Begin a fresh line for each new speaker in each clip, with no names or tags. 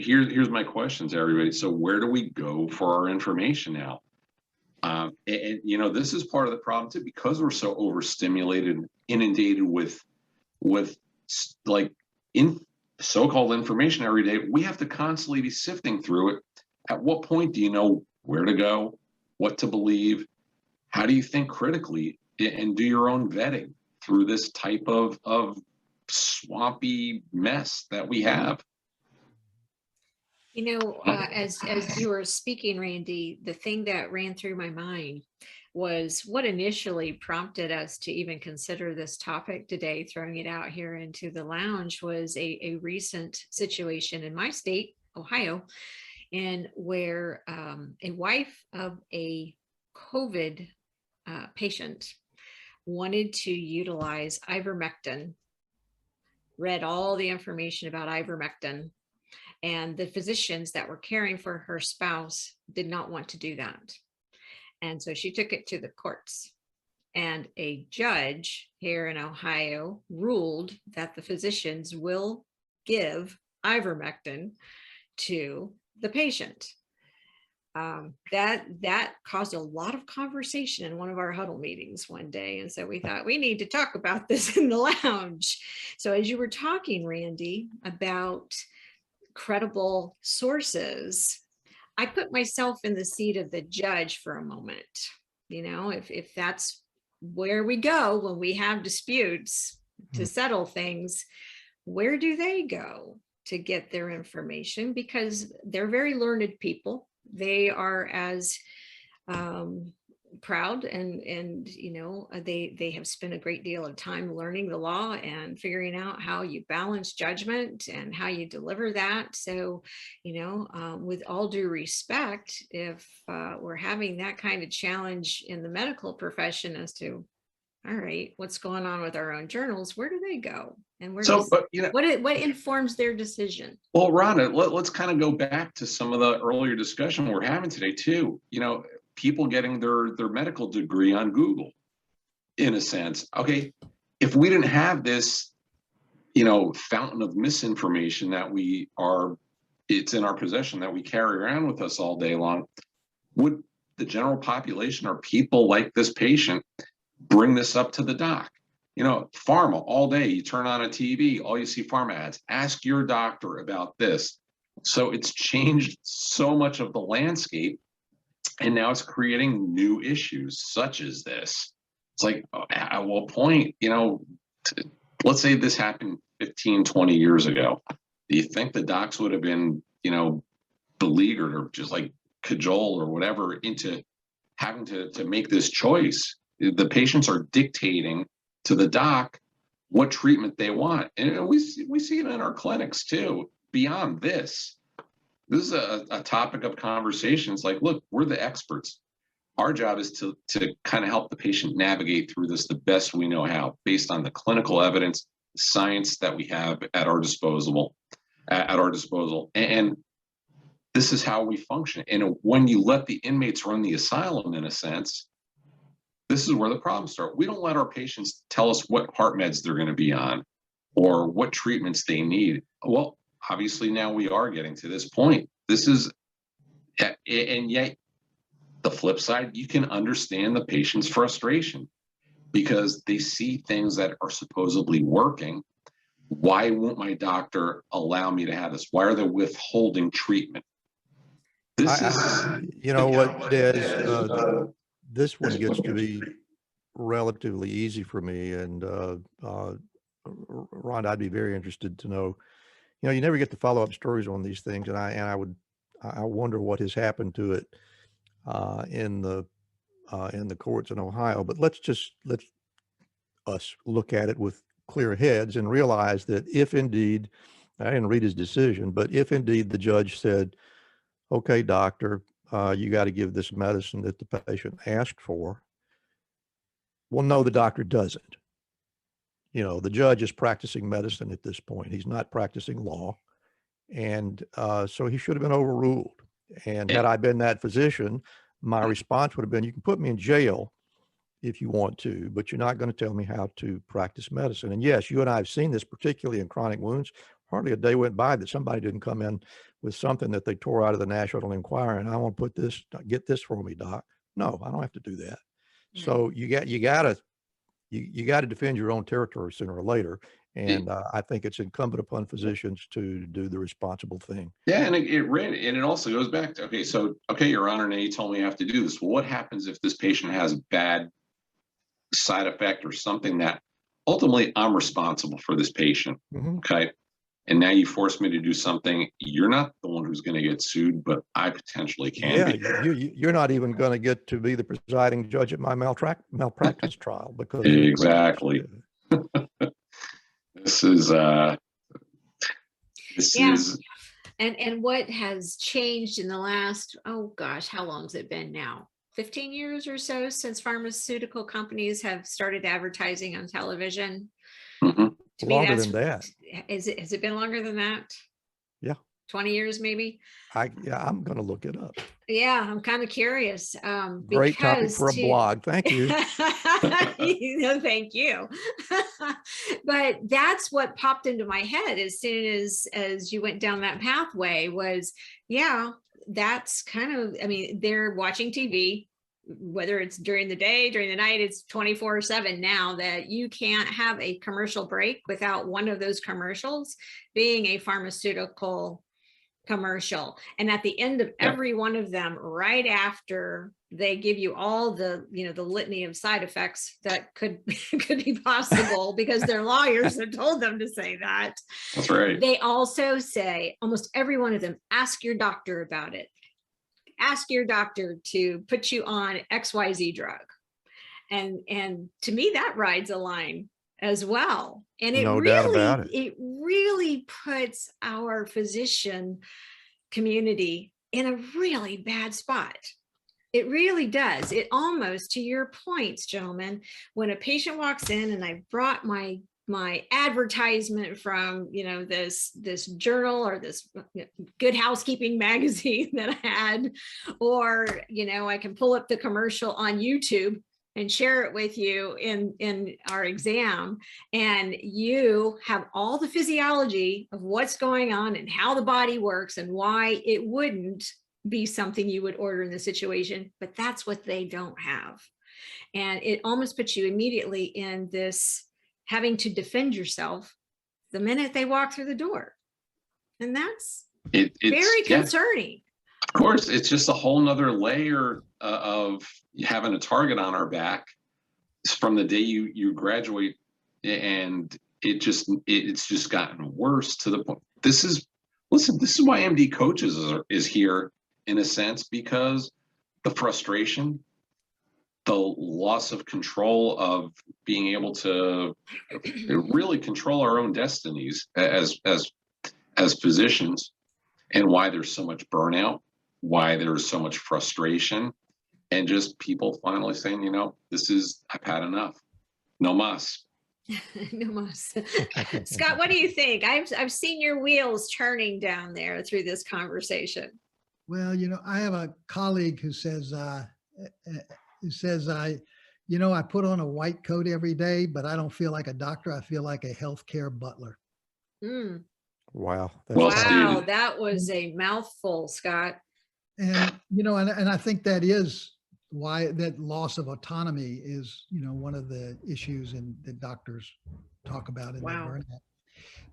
here's my questions, everybody. So where do we go for our information now? And you know, this is part of the problem too, because we're so overstimulated, inundated with like in so-called information every day. We have to constantly be sifting through it. At what point do you know where to go, what to believe? How do you think critically and do your own vetting through this type of swampy mess that we have?
You know, as you were speaking, Randy, the thing that ran through my mind was what initially prompted us to even consider this topic today, throwing it out here into the lounge, was a recent situation in my state, Ohio, and where a wife of a COVID patient wanted to utilize ivermectin, read all the information about ivermectin, and the physicians that were caring for her spouse did not want to do that. And so she took it to the courts. And a judge here in Ohio ruled that the physicians will give ivermectin to the patient. That caused a lot of conversation in one of our huddle meetings one day. And so we thought we need to talk about this in the lounge. So as you were talking, Randy, about credible sources, I put myself in the seat of the judge for a moment. You know, if that's where we go when we have disputes to settle things, where do they go to get their information? Because they're very learned people. They are as proud and you know, they have spent a great deal of time learning the law and figuring out how you balance judgment and how you deliver that. So, you know, with all due respect, if we're having that kind of challenge in the medical profession as to, all right, what's going on with our own journals, where do they go? And where does, but, you know, what informs their decision?
Well, Rhonda, let's kind of go back to some of the earlier discussion we're having today too. You know, people getting their medical degree on Google, in a sense. Okay, if we didn't have this, you know, fountain of misinformation that it's in our possession, that we carry around with us all day long, would the general population or people like this patient bring this up to the doc? You know, pharma all day, you turn on a TV, all you see pharma ads. Ask your doctor about this. So it's changed so much of the landscape. And now it's creating new issues such as this. It's like, at what point, you know, let's say this happened 15, 20 years ago. Do you think the docs would have been, you know, beleaguered or just like cajoled or whatever into having to make this choice? The patients are dictating to the doc what treatment they want. And we see it in our clinics too. Beyond this is a topic of conversation. It's like, look, we're the experts. Our job is to kind of help the patient navigate through this the best we know how, based on the clinical evidence, science that we have at our disposal. And this is how we function. And when you let the inmates run the asylum, in a sense, this is where the problems start. We don't let our patients tell us what heart meds they're going to be on or what treatments they need. Well, obviously now we are getting to this point. This is, and yet the flip side, you can understand the patient's frustration because they see things that are supposedly working. Why won't my doctor allow me to have this? Why are they withholding treatment?
This is, you know what, Des, this one gets to be relatively easy for me. And Ron, I'd be very interested to know, you know, you never get the follow-up stories on these things. And I wonder what has happened to it in the courts in Ohio. But let's us look at it with clear heads and realize that if indeed, I didn't read his decision, but if indeed the judge said, okay, doctor, you got to give this medicine that the patient asked for. Well, no, the doctor doesn't. You know, the judge is practicing medicine at this point. He's not practicing law. And so he should have been overruled. And had I been that physician, my response would have been, you can put me in jail if you want to, but you're not going to tell me how to practice medicine. And yes, you and I have seen this, particularly in chronic wounds. Hardly a day went by that somebody didn't come in with something that they tore out of the National Enquirer, and I want to put this, get this for me, doc. No, I don't have to do that.
Right.
So you got to defend your own territory sooner or later. And I think it's incumbent upon physicians to do the responsible thing.
Yeah, and it also goes back to, okay, Your Honor, now you told me I have to do this. Well, what happens if this patient has bad side effect or something that ultimately I'm responsible for this patient?
Mm-hmm.
Okay. And now you force me to do something. You're not the one who's going to get sued, but I potentially can be.
You're not even going to get to be the presiding judge at my malpractice trial because
exactly. This is
and what has changed in the last, oh gosh, how long has it been now? 15 years or so since pharmaceutical companies have started advertising on television.
Mm-hmm.
To
longer
me,
than that.
Has it been longer than that?
Yeah.
20 years maybe?
I'm going to look it up.
Yeah, I'm kind of curious.
Great topic for a blog. Thank you.
Thank you. But that's what popped into my head as soon as you went down that pathway was, yeah, that's kind of, I mean, they're watching TV, whether it's during the day, during the night, it's 24/7 now, that you can't have a commercial break without one of those commercials being a pharmaceutical commercial. And at the end of every one of them, right after they give you all the, the litany of side effects that could be possible because their lawyers have told them to say that.
That's right.
They also say, almost every one of them, ask your doctor about it. Ask your doctor to put you on XYZ drug. And to me, that rides a line as well. And it
no doubt about it.
It really puts our physician community in a really bad spot. It really does. It almost, to your points, gentlemen, when a patient walks in and I brought my advertisement from, this journal or this Good Housekeeping magazine that I had, or, I can pull up the commercial on YouTube and share it with you in our exam, and you have all the physiology of what's going on and how the body works and why it wouldn't be something you would order in the situation, but that's what they don't have. And it almost puts you immediately in this having to defend yourself the minute they walk through the door. And that's very concerning.
Of course, it's just a whole nother layer of having a target on our back from the day you graduate, and it's just gotten worse to the point. This is why MD Coaches is here in a sense, because the frustration, the loss of control of being able to really control our own destinies as physicians, and why there's so much burnout, why there's so much frustration, and just people finally saying, I've had enough. No mas.
No mas. Scott, what do you think? I've seen your wheels turning down there through this conversation.
Well, I have a colleague who says, I put on a white coat every day, but I don't feel like a doctor. I feel like a healthcare butler.
Mm.
Wow.
Wow. That was a mouthful, Scott.
And, and I think that is why that loss of autonomy is, one of the issues that doctors talk about in their burnout.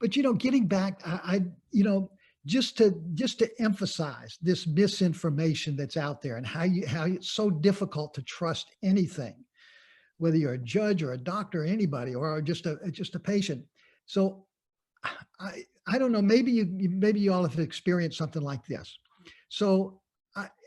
But, getting back, just to emphasize this misinformation that's out there and how it's so difficult to trust anything, whether you're a judge or a doctor or anybody, or just a patient. So I don't know, maybe you all have experienced something like this. So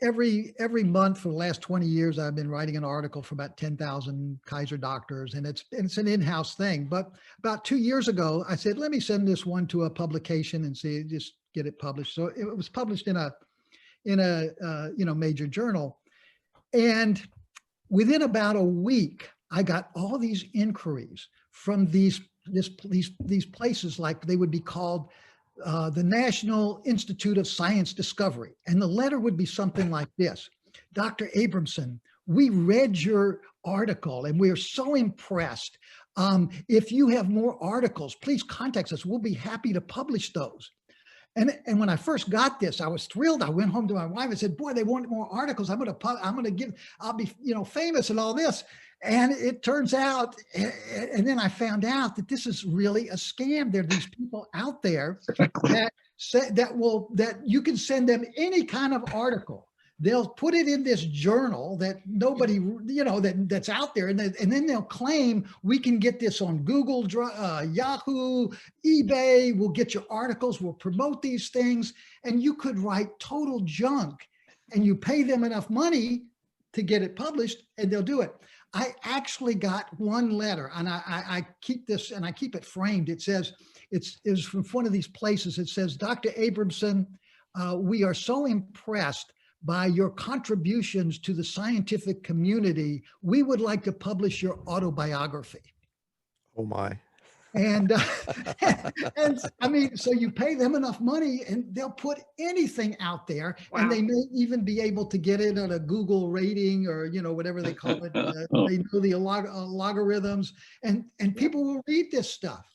every month for the last 20 years, I've been writing an article for about 10,000 Kaiser doctors, and it's an in-house thing. But about 2 years ago, I said, let me send this one to a publication and just get it published. So it was published in a major journal, and within about a week, I got all these inquiries from these places, like they would be called the National Institute of Science Discovery. And the letter would be something like this: Dr. Abramson, we read your article and we are so impressed. If you have more articles, please contact us. We'll be happy to publish those. And when I first got this, I was thrilled. I went home to my wife and said, boy, they want more articles. I'll be, famous and all this. And it turns out, and then I found out that this is really a scam. There are these people out there that you can send them any kind of article. They'll put it in this journal that nobody, that's out there. And then they'll claim we can get this on Google, Yahoo, eBay. We'll get your articles. We'll promote these things. And you could write total junk and you pay them enough money to get it published and they'll do it. I actually got one letter, and I keep this, and I keep it framed. It says, it's from one of these places. It says, Dr. Abramson, we are so impressed by your contributions to the scientific community. We would like to publish your autobiography.
Oh my.
And I mean, so you pay them enough money and they'll put anything out there. Wow. And they may even be able to get it on a Google rating or, whatever they call it. They know the logarithms and people will read this stuff.